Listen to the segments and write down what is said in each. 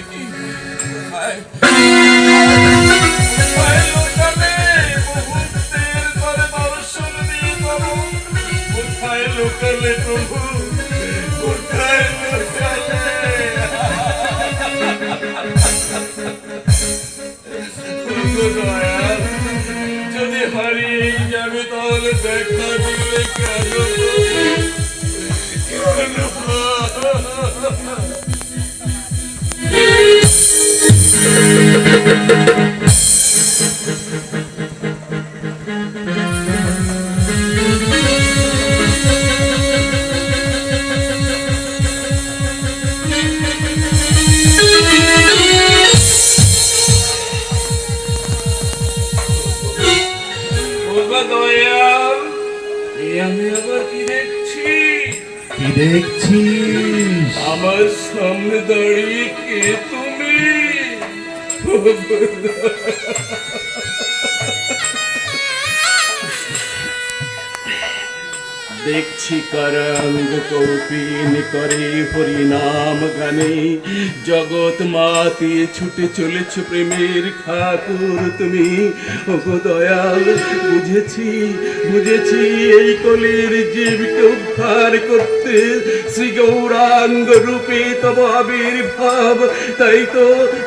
কি কোথায় কোথায় লোকালে মুহূর্তের পরে দর্শন দিয়ে তবু কোথায় লোকালে প্রভু কোথায় লোকালে দয়াল যদি হারিয়ে যাবে তাহলে দেখা দিলে কেন দয়াল আমি আবার কি দেখছি কি দেখছিস? আমার সামনে দাঁড়িয়ে কে তুমি? দেখছি কারাঙ্গ কৌপিন করে হরিনাম গানে জগৎ মাতিয়ে ছুটে চলেছ প্রেমের ঠাকুর তুমি। ওগো দয়াল বুঝেছি বুঝেছি এই কলির জীবকে উদ্ধার করতে শ্রী গৌরাঙ্গ রূপে তব আবির্ভাব।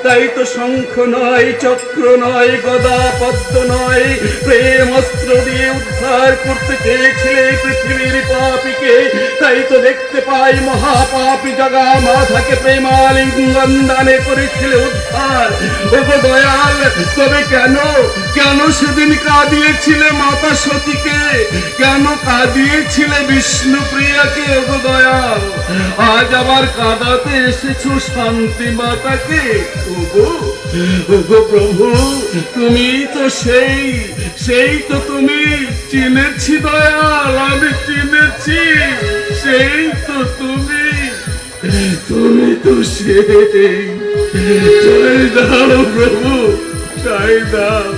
তাই তো শঙ্খ নয় চক্র নয় গদা পদ্ম নয় প্রেম অস্ত্র দিয়ে উদ্ধার করতে চেয়েছিলে পৃথিবীর পাপীকে। তাই তো দেখতে পাই মহাপাপী জগা মাথাকে প্রেমালিঙ্গন দানে করেছিলে উদ্ধার। ওগো দয়াল তবে কেন কেন সেদিন কাঁদিয়েছিলে মাতা সতীকে? কেন কাঁদিয়েছিলে বিষ্ণুপ্রিয়াকে? ওগো দয়াল আজ আবার কাঁদাতে এসেছো শান্তি মাতাকে। ওগো ওগো প্রভু তুমি তো সেই তো তুমি। চিনেছি দয়াল আমি চিনেছি সেই তো তুমি। তুমি তো সেই। জয় দাও প্রভু জয় দাও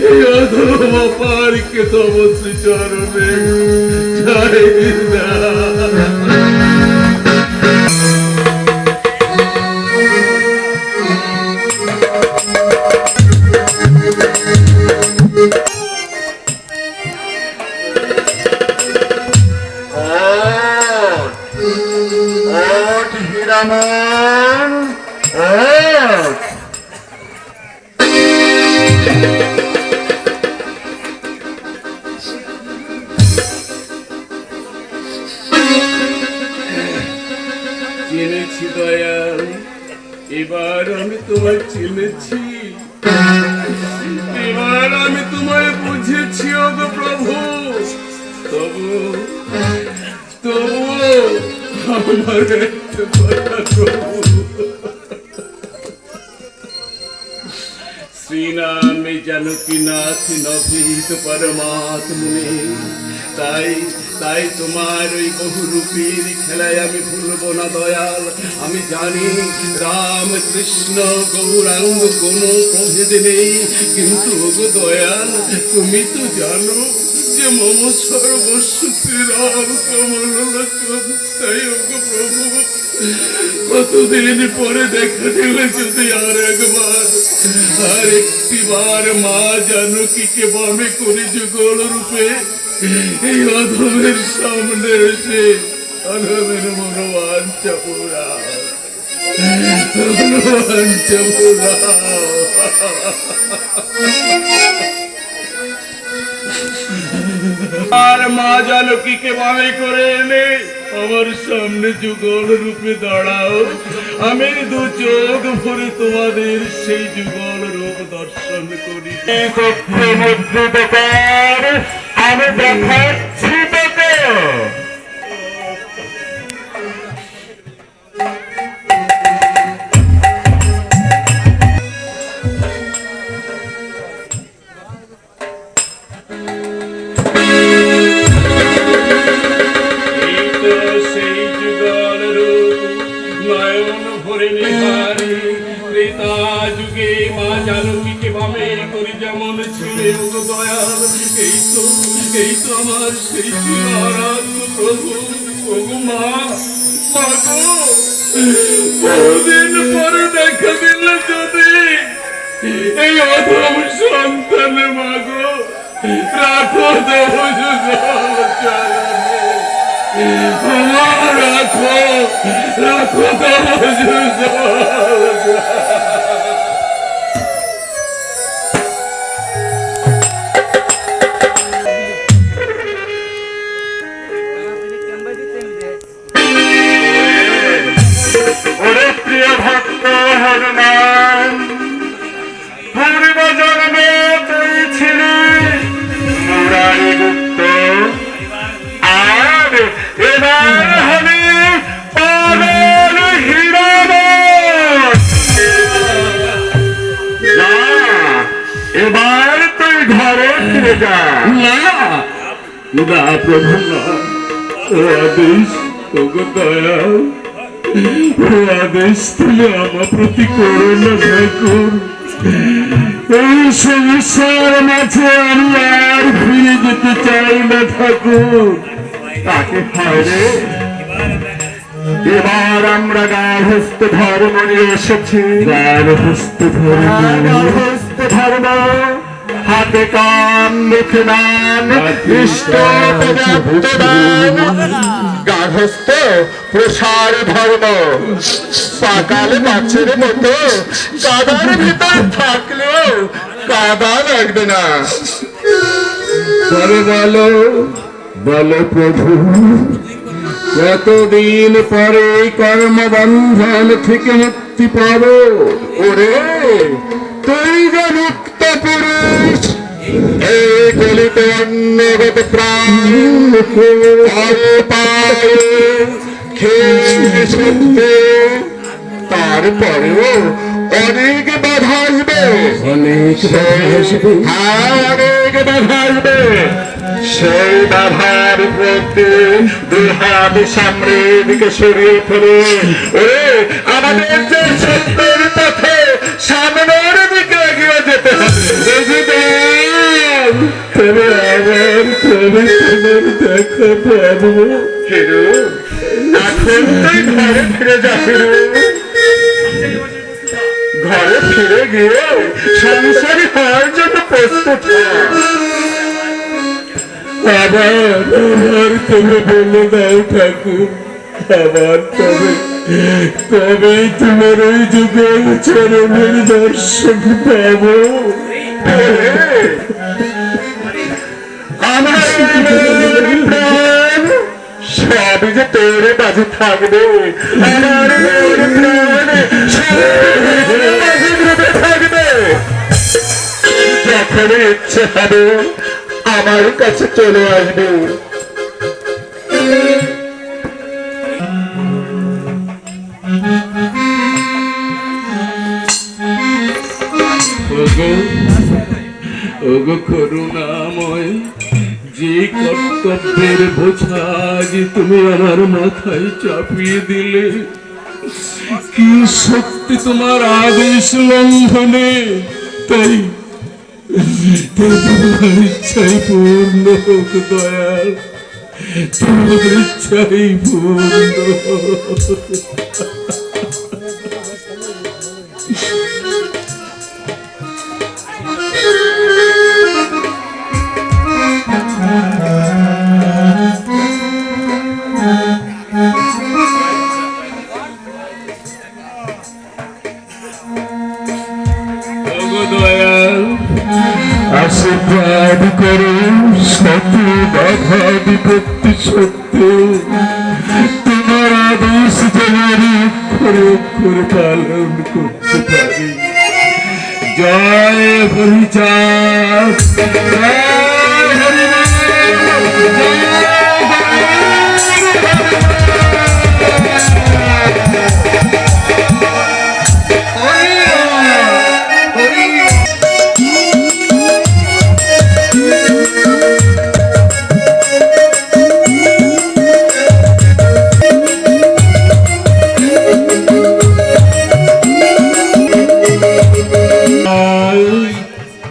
এই অধম পারকে তব শ্রী চরণে জয় দাও। চিনেছি দয়াল এবার আমি তোমায় চিনেছি এবার আমি তোমায় বুঝেছি ওগো প্রভু। তবু আমার একটা কথা প্রভু শ্রীনামে জানকীনাথ নভিত পরমাত্মনে। তাই তোমার ওই বহুরূপীর খেলায় আমি ভুলবো না দয়াল। আমি জানি রাম কৃষ্ণ গৌরাঙ্গ কোনো প্রভেদ নেই, কিন্তু ওগো দয়াল তুমি তো জানো যে মম সর্বস্বতী রাম কমল লোচন। তাই ওগো প্রভু কতদিন পরে দেখা দিলে যদি আর একটিবার মা জানকীকে বামে করে যুগল রূপে এই অধমের সামনে এসে অধমের মনোবাঞ্ছা পুরাও মনোবাঞ্ছা পুরাও। আর মা জানকীকে বামে করে এনে আমার সামনে যুগল রূপে দাঁড়াও। আমি দু চোখ ভরে তোমাদের সেই যুগল রূপ দর্শন করি। আমি দেখাচ্ছি তোকে। যেমন ছিলে দয়াল এই তো আমার সেই আরাধ্য প্রভু। ওগো মা গো বহুদিন পরে দেখা দিল যদি এই অধম সন্তান মাগো, রাখো দোষ রাখো রাখো দোষ। ওরে প্রিয় ভক্ত হনুমান, পূর্ব জন্মে তুই ছিলি মুরারিগুপ্ত, আর এবার হলি পাগল হিরামন। যা, এবার তুই ঘরে ফিরে যা। না না প্রভু, না, ও আদেশ, ওগো দয়াল, ও আদেশ তুমি আমার প্রতি করো না ঠাকুর। এই সংসার মাঝে আমি আর ফিরে যেতে চাই না ঠাকুর। তাকে হারে এবার আমরা গার্হস্থ ধর্ম নিয়ে এসেছি। গার্হস্থ ধর্ম, হাতে কান, মুখে নাম, ইষ্ট পদার্থ গার্হস্থ প্রসার ধর্ম। সকালে মাছের মতো কাদার ভিতর থাকলেও কাদা লাগবে না। বলো বলো বলো প্রভু, কতদিন পরে কর্মবন্ধন থেকে মুক্তি পাবো? ওরে তুই যে মুক্ত পুরুষ, এই গলিতে অন্যগত প্রাণ তারপরেও অনেক বাধা আসবে, অনেক বাধা আসবে। সেই বাধার প্রতি দুই হাত সামনের দিকে সরিয়ে ফেলে ওরে আমাদের যে সত্যের পথে সামনের দিকে এগিয়ে যেতে হবে। তবে আবার তবে তোমার দেখা পাবো। ফিরু, এখন তুই ঘরে ফিরে যা। ফিরু, ঘরে ফিরে গিয়ে সংসারী হওয়ার জন্য প্রস্তুত হ। আবার তুমি বলে দাও ঠাকুর, আবার তবে তোমার ওই যুগের চরণের দর্শন পাব। আমার সবই যে তোর বাজে থাকবে, আমার থাকবে। যখন ইচ্ছে হবে আমার কাছে চলে আসবে। ওগো করুণাময়, যে কর্তব্যের বোঝা যে তুমি আমার মাথায় চাপিয়ে দিলে, কি শক্তি তোমার আদেশ লঙ্ঘনে, তাই তোমার ইচ্ছাই পূর্ণ হোক দয়াল, তোমার ইচ্ছাই পূর্ণ হোক। আশীর্বাদ করো শত বাধা বিপত্তি সত্ত্বেও তোমার আদেশ যেন অক্ষরে অক্ষরে পালন করতে পারি। জয় হরিচাঁদ, জয় হরিনাম,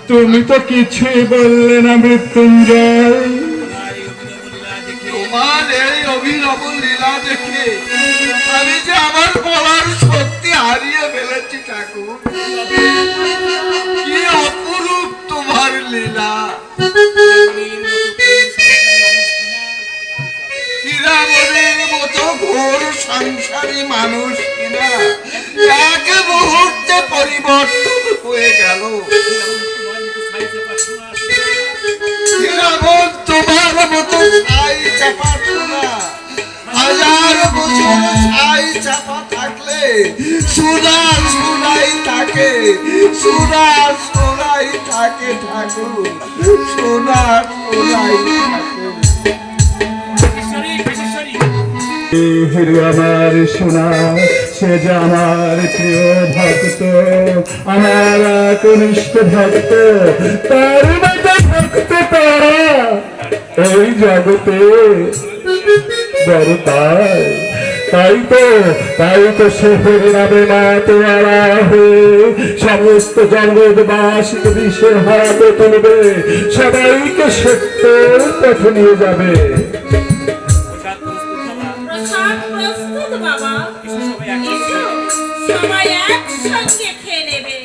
তুমি তো কিছুই বললে না মৃত্যুঞ্জয়। তোমার এই অভিনব লীলা দেখে আমি যে আমার সংসারী মানুষ কিনা এক মুহূর্তে পরিবর্তন হয়ে গেল। যেমন তোমার মতো ছাই চাপা না, হাজার বছর ছাই চাপা থাকলে সোনা সোনাই থাকে, সোনা সোনাই থাকে ঠাকুর, সোনা সোনাই থাকে। হিরু আমার সোনা, সে যে আমার প্রিয় ভক্ত, আমার একনিষ্ঠ ভক্ত, তার মতো ভক্ত তারা এই জগতে বড় তাই। তাই তো শহরে নামে মা তোয়ারা হয়ে সমস্ত জগৎবাসীকে বিশ্বের হাতে তুলবে, সবাইকে সত্যের পথে নিয়ে যাবে। প্রসাদ প্রস্তুত বাবা, এসো, সবাই একসঙ্গে খেয়ে নেবে।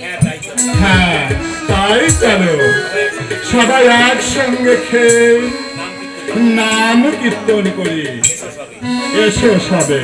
হ্যাঁ, তাই চলো সবাই একসঙ্গে খেয়ে নাম কীর্তন করি। এসো সবে।